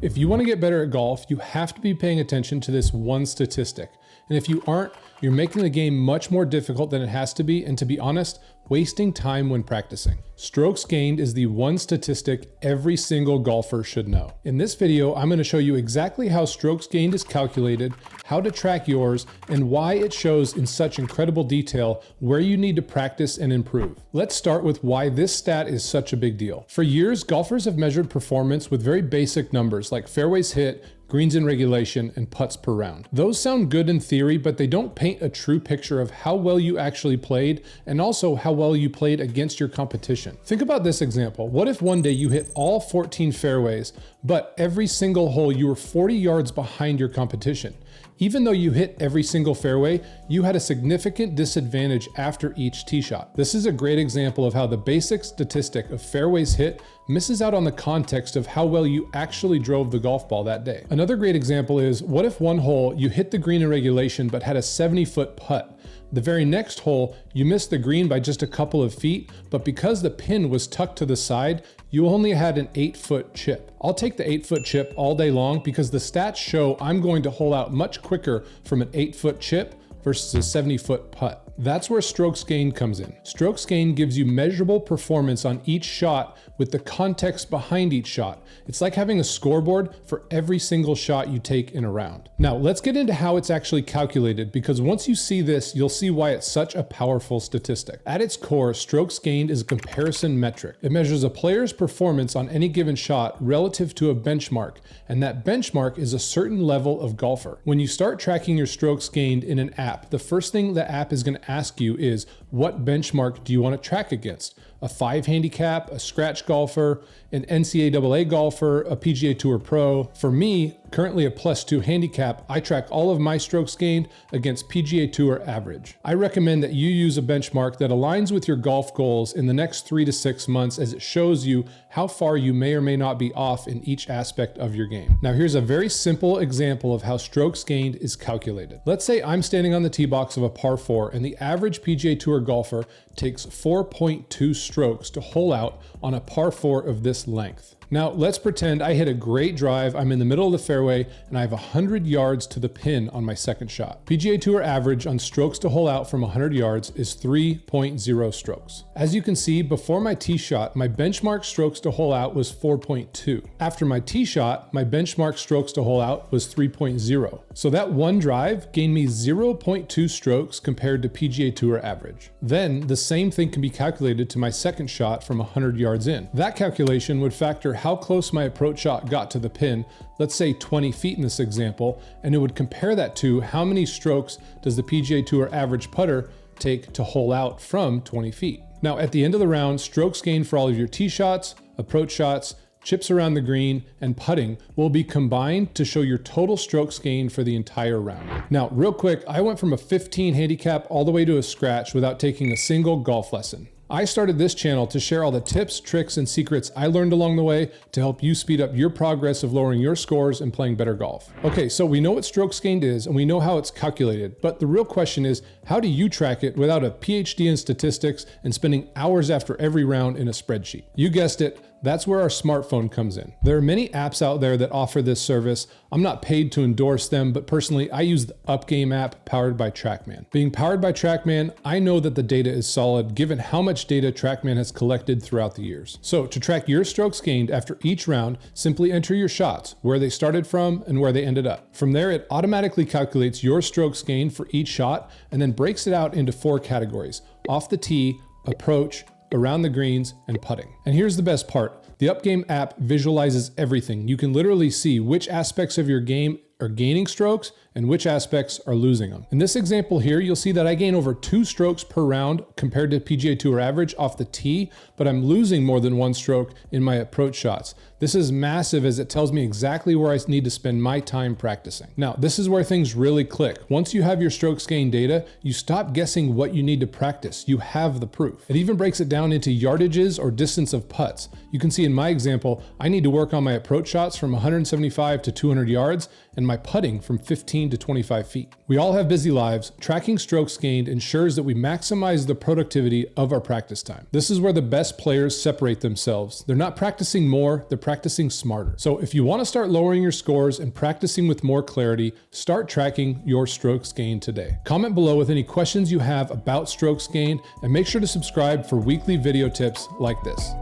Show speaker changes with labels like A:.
A: If you want to get better at golf, you have to be paying attention to this one statistic. And if you aren't, you're making the game much more difficult than it has to be, and to be honest, wasting time when practicing. Strokes gained is the one statistic every single golfer should know. In this video, I'm going to show you exactly how strokes gained is calculated, how to track yours, and why it shows in such incredible detail where you need to practice and improve. Let's start with why this stat is such a big deal. For years, golfers have measured performance with very basic numbers like fairways hit, greens in regulation, and putts per round. Those sound good in theory, but they don't paint a true picture of how well you actually played and also how well you played against your competition. Think about this example. What if one day you hit all 14 fairways, but every single hole you were 40 yards behind your competition? Even though you hit every single fairway, you had a significant disadvantage after each tee shot. This is a great example of how the basic statistic of fairways hit misses out on the context of how well you actually drove the golf ball that day. Another great example is, what if one hole you hit the green in regulation but had a 70-foot putt? The very next hole, you missed the green by just a couple of feet, but because the pin was tucked to the side, you only had an 8-foot chip. I'll take the 8-foot chip all day long because the stats show I'm going to hole out much quicker from an 8-foot chip versus a 70-foot putt. That's where strokes gained comes in. Strokes gained gives you measurable performance on each shot with the context behind each shot. It's like having a scoreboard for every single shot you take in a round. Now, let's get into how it's actually calculated, because once you see this, you'll see why it's such a powerful statistic. At its core, strokes gained is a comparison metric. It measures a player's performance on any given shot relative to a benchmark, and that benchmark is a certain level of golfer. When you start tracking your strokes gained in an app, the first thing the app is going to ask you is, what benchmark do you want to track against? A 5 handicap, a scratch golfer, an NCAA golfer, a PGA Tour pro. For me, currently a +2 handicap, I track all of my strokes gained against PGA Tour average. I recommend that you use a benchmark that aligns with your golf goals in the next 3 to 6 months, as it shows you how far you may or may not be off in each aspect of your game. Now here's a very simple example of how strokes gained is calculated. Let's say I'm standing on the tee box of a par 4 and the average PGA Tour golfer takes 4.2 strokes to hole out on a par 4 of this length. Now let's pretend I hit a great drive, I'm in the middle of the fairway, and I have 100 yards to the pin on my second shot. PGA Tour average on strokes to hole out from 100 yards is 3.0 strokes. As you can see, before my tee shot, my benchmark strokes to hole out was 4.2. After my tee shot, my benchmark strokes to hole out was 3.0. So that one drive gained me 0.2 strokes compared to PGA Tour average. Then the same thing can be calculated to my second shot from 100 yards in. That calculation would factor how close my approach shot got to the pin, let's say 20 feet in this example, and it would compare that to how many strokes does the PGA Tour average putter take to hole out from 20 feet. Now at the end of the round, strokes gained for all of your tee shots, approach shots, chips around the green, and putting will be combined to show your total strokes gained for the entire round. Now, real quick, I went from a 15 handicap all the way to a scratch without taking a single golf lesson. I started this channel to share all the tips, tricks, and secrets I learned along the way to help you speed up your progress of lowering your scores and playing better golf. Okay, so we know what strokes gained is and we know how it's calculated, but the real question is, how do you track it without a PhD in statistics and spending hours after every round in a spreadsheet? You guessed it. That's where our smartphone comes in. There are many apps out there that offer this service. I'm not paid to endorse them, but personally, I use the UpGame app powered by TrackMan. Being powered by TrackMan, I know that the data is solid given how much data TrackMan has collected throughout the years. So to track your strokes gained after each round, simply enter your shots, where they started from and where they ended up. From there, it automatically calculates your strokes gained for each shot and then breaks it out into 4 categories: off the tee, approach, around the greens, and putting. And here's the best part. The UpGame app visualizes everything. You can literally see which aspects of your game are gaining strokes and which aspects are losing them. In this example here, you'll see that I gain over 2 strokes per round compared to PGA Tour average off the tee, but I'm losing more than 1 stroke in my approach shots. This is massive as it tells me exactly where I need to spend my time practicing. Now, this is where things really click. Once you have your strokes gain data, you stop guessing what you need to practice. You have the proof. It even breaks it down into yardages or distance of putts. You can see in my example, I need to work on my approach shots from 175 to 200 yards and my putting from 15 15 to 25 feet. We all have busy lives. Tracking strokes gained ensures that we maximize the productivity of our practice time. This is where the best players separate themselves. They're not practicing more, they're practicing smarter. So if you want to start lowering your scores and practicing with more clarity, start tracking your strokes gained today. Comment below with any questions you have about strokes gained, and make sure to subscribe for weekly video tips like this.